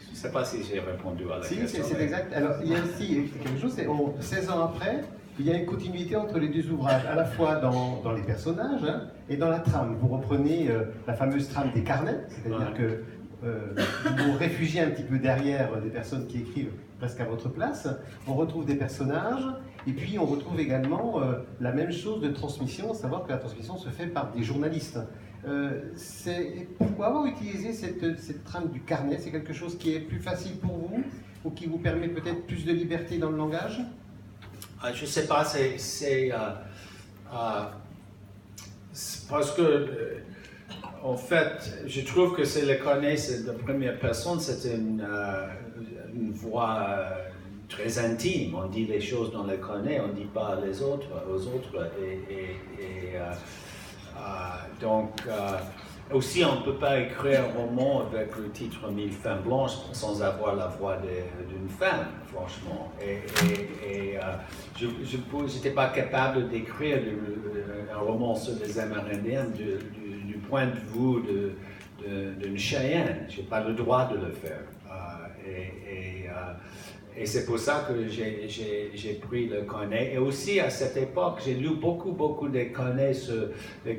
Je ne sais pas si j'ai répondu à la question. Si, c'est exact. Alors, il y a aussi quelque chose, c'est 16 ans après, il y a une continuité entre les deux ouvrages, à la fois dans les personnages et dans la trame. Vous reprenez la fameuse trame des carnets, c'est-à-dire que vous vous réfugiez un petit peu derrière des personnes qui écrivent presque à votre place. On retrouve des personnages, et puis on retrouve également la même chose de transmission, à savoir que la transmission se fait par des journalistes. Pourquoi avoir utilisé cette trame du carnet? C'est quelque chose qui est plus facile pour vous, ou qui vous permet peut-être plus de liberté dans le langage? Je ne sais pas, c'est parce que, en fait, je trouve que c'est le carnet, c'est de première personne, c'est une voix très intime. On dit les choses dans le carnet, on ne dit pas aux autres. Donc, aussi, on ne peut pas écrire un roman avec le titre 1000 femmes blanches sans avoir la voix d'une femme, franchement. Je n'étais pas capable d'écrire un roman sur les Amérindiens du point de vue d'une Cheyenne. Je n'ai pas le droit de le faire. Et c'est pour ça que j'ai pris le carnet. Et aussi, à cette époque, j'ai lu beaucoup de carnets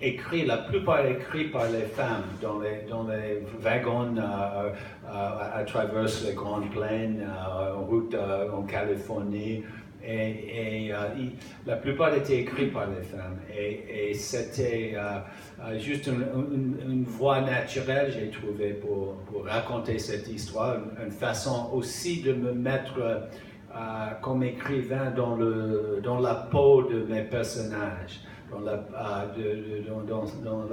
écrits, la plupart écrits par les femmes, dans les wagons à travers les grandes plaines, en route en Californie. La plupart étaient écrits par les femmes. Et c'était juste une voie naturelle, j'ai trouvé, pour raconter cette histoire, une façon aussi de me mettre comme écrivain dans la peau de mes personnages, dans la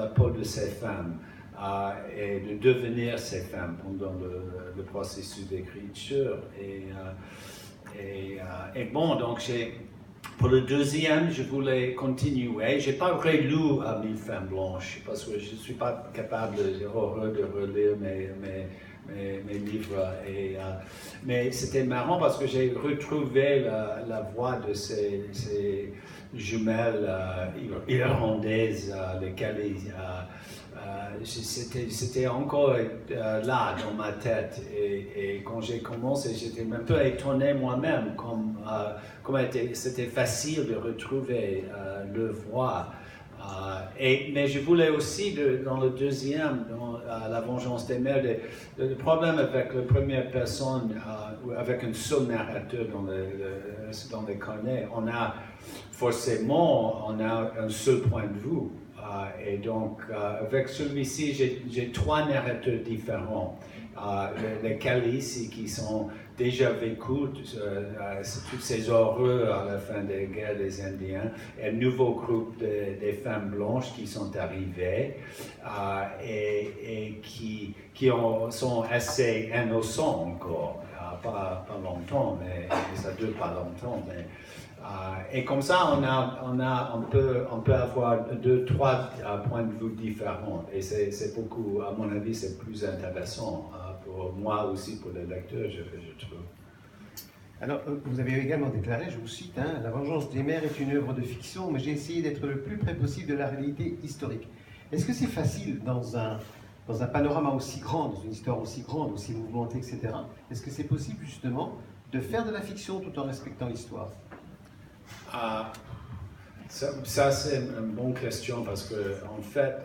peau de ces femmes, et de devenir ces femmes pendant le processus d'écriture. Et bon, donc pour le deuxième, je voulais continuer. Je n'ai pas relu 1000 femmes blanches parce que je ne suis pas capable, j'ai horreur de relire mes livres. Mais c'était marrant parce que j'ai retrouvé la voix de ces jumelles irlandaises, lesquelles c'était encore là dans ma tête. Et quand j'ai commencé, j'étais un peu étonné moi-même comme c'était facile de retrouver le voix. Mais je voulais aussi, dans le deuxième, dans La vengeance des mères, le problème avec la première personne, avec un seul narrateur dans les carnets, on a un seul point de vue. Et donc, avec celui-ci, j'ai trois narrateurs différents. Lesquels ici qui sont déjà vécus toutes ces horreurs à la fin des guerres des Indiens, et un nouveau groupe des femmes blanches qui sont arrivées et qui sont assez innocents encore, pas longtemps, mais ça dure pas longtemps. Et comme ça, on peut avoir trois points de vue différents. Et c'est beaucoup, à mon avis, c'est plus intéressant pour moi aussi, pour le lecteur, je trouve. Alors, vous avez également déclaré, je vous cite, La vengeance des mères est une œuvre de fiction, mais j'ai essayé d'être le plus près possible de la réalité historique. Est-ce que c'est facile dans un panorama aussi grand, dans une histoire aussi grande, aussi mouvementée, etc. Est-ce que c'est possible justement de faire de la fiction tout en respectant l'histoire? Ça c'est une bonne question parce que en fait,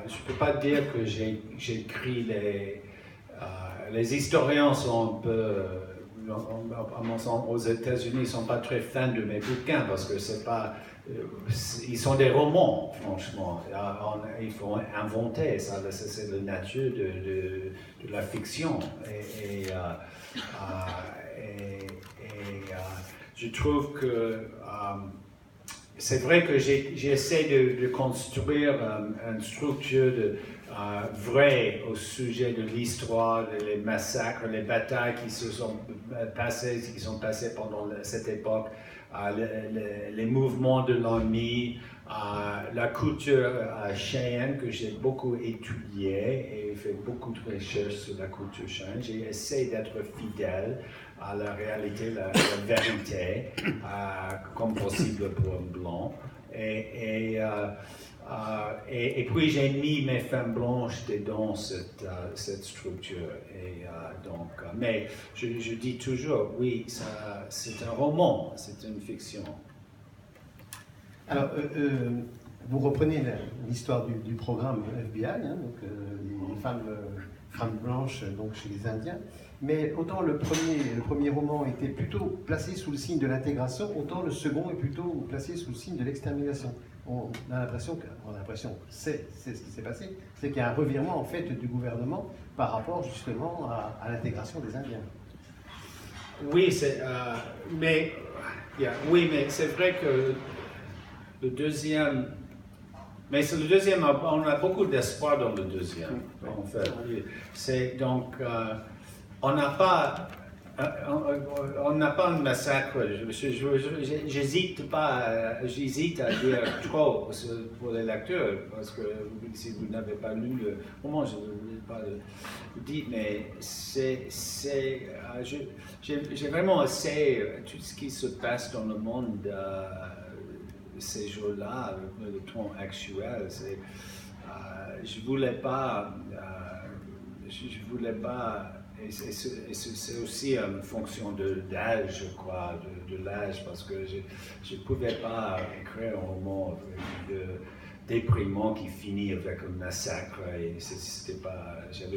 je ne peux pas dire que j'écris les historiens sont un peu, à mon sens, aux États-Unis, ils ne sont pas très fans de mes bouquins parce que c'est pas, ils sont des romans, franchement. Il faut inventer, ça, c'est la nature de la fiction. Je trouve que c'est vrai que j'essaie de construire une structure vraie au sujet de l'histoire, les massacres, les batailles qui sont passées pendant cette époque, les mouvements de l'armée, la culture cheyenne que j'ai beaucoup étudiée et fait beaucoup de recherches sur la culture cheyenne. J'ai essayé d'être fidèle à la réalité, la vérité, comme possible pour un blanc. Et puis j'ai mis mes femmes blanches dans cette structure. Et donc, Mais je dis toujours, oui, c'est un roman, c'est une fiction. Alors, vous reprenez l'histoire du programme FBI, hein, donc, les femmes blanches donc, chez les Indiens, mais autant le premier roman était plutôt placé sous le signe de l'intégration, autant le second est plutôt placé sous le signe de l'extermination. On a l'impression, c'est ce qui s'est passé, c'est qu'il y a un revirement en fait du gouvernement par rapport justement à l'intégration des Indiens. Oui, mais c'est vrai que le deuxième, on a beaucoup d'espoir dans le deuxième, en fait. C'est donc, on n'a pas un massacre. J'hésite à dire trop pour les lecteurs, parce que si vous n'avez pas lu le roman, je ne vais pas le dire, mais j'ai vraiment essayé tout ce qui se passe dans le monde ces jours-là, le temps actuel. Je voulais pas. Et c'est aussi une fonction d'âge, je crois, de l'âge, parce que je ne pouvais pas écrire un roman déprimant qui finit avec un massacre, et je ne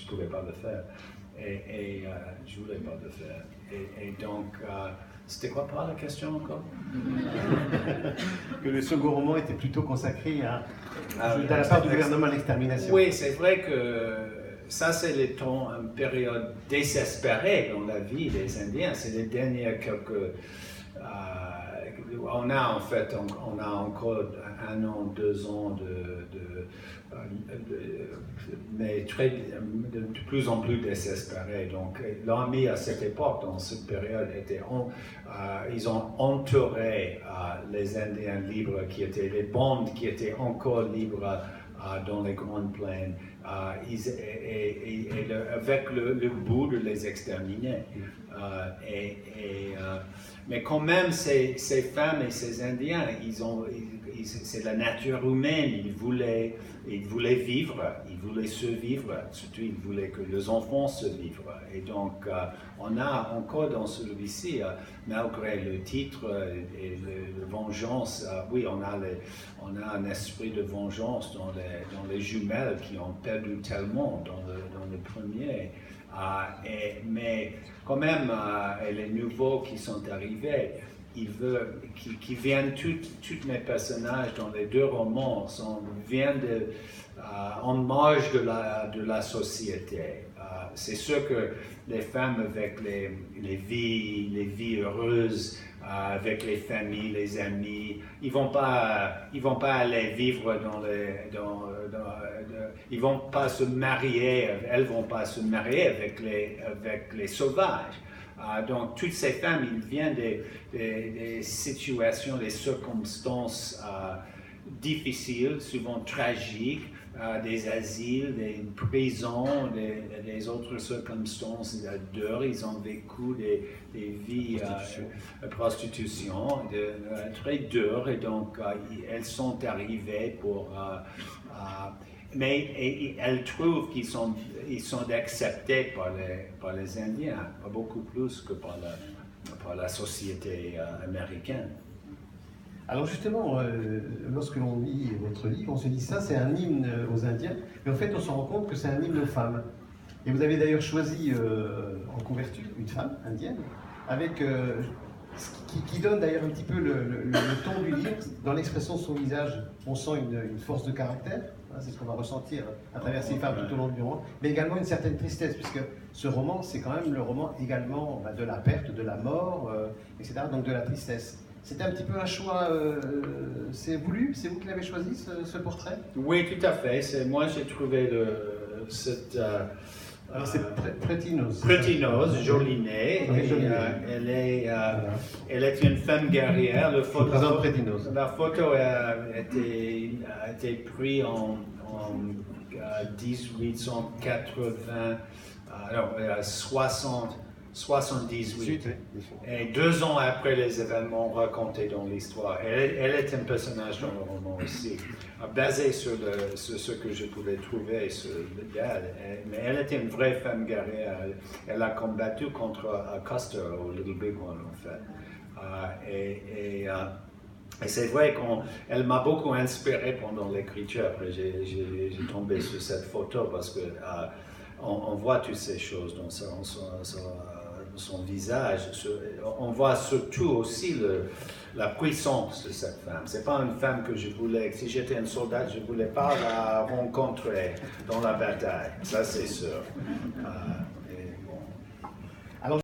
pouvais pas le faire. Et je ne voulais pas le faire. Et donc, c'était quoi par la question encore? Que le second roman était plutôt consacré de la part du gouvernement à l'extermination. Oui, c'est vrai que ça, c'est une période désespérée dans la vie des Indiens. C'est les dernières quelques... on a encore 1 an, 2 ans mais de plus en plus désespérés. Donc, l'armée à cette époque, dans cette période, ils ont entouré les Indiens libres, les bandes qui étaient encore libres dans les grandes plaines, avec le but de les exterminer. Mais quand même, ces femmes et ces Indiens, c'est la nature humaine, ils voulaient vivre, ils voulaient survivre, surtout ils voulaient que les enfants survivent. Et donc, on a encore dans celui-ci, malgré le titre et la vengeance, oui, on a un esprit de vengeance dans les jumelles qui ont perdu tellement dans le premier. Mais quand même, les nouveaux qui sont arrivés, qui viennent, tous mes personnages dans les 2 romans viennent en marge de la société. C'est sûr que les femmes avec les vies heureuses, avec les familles, les amis, ils vont pas aller vivre ils vont pas se marier, elles vont pas se marier avec les sauvages. Donc, toutes ces femmes, ils viennent des situations, des circonstances difficiles, souvent tragiques, des asiles, des prisons, des autres circonstances dures. Ils ont vécu des vies de prostitution très dures, et donc elles sont arrivées mais elles trouvent qu'ils sont acceptés par les Indiens, beaucoup plus que par la société américaine. Alors justement, lorsque l'on lit votre livre, on se dit ça, c'est un hymne aux Indiens, mais en fait on se rend compte que c'est un hymne aux femmes. Et vous avez d'ailleurs choisi en couverture une femme indienne, avec qui donne d'ailleurs un petit peu le ton du livre. Dans l'expression de son visage, on sent une force de caractère, hein, c'est ce qu'on va ressentir à travers ces femmes tout au long du roman, mais également une certaine tristesse, puisque ce roman, c'est quand même le roman également de la perte, de la mort, etc., donc de la tristesse. C'était un petit peu un choix, c'est voulu? C'est vous qui l'avez choisi, ce portrait? Oui, tout à fait. Moi, j'ai trouvé alors c'est Pretty Nose. Pretty Nose, jolie nez. Oui, jolie nez. Elle est une femme guerrière. La photo a été prise en 1880, alors 60. 78. Oui, bien sûr. Et 2 ans après les événements racontés dans l'histoire, elle est un personnage dans le roman aussi, basé sur ce que je pouvais trouver d'elle. Mais elle était une vraie femme guerrière. Elle a combattu contre Custer au Little Big One, en fait. Et c'est vrai qu'elle m'a beaucoup inspiré pendant l'écriture. Après, j'ai tombé sur cette photo parce que on voit toutes ces choses dans son visage. On voit surtout aussi la puissance de cette femme. C'est pas une femme que je voulais. Si j'étais un soldat, je voulais pas la rencontrer dans la bataille. Ça, c'est sûr.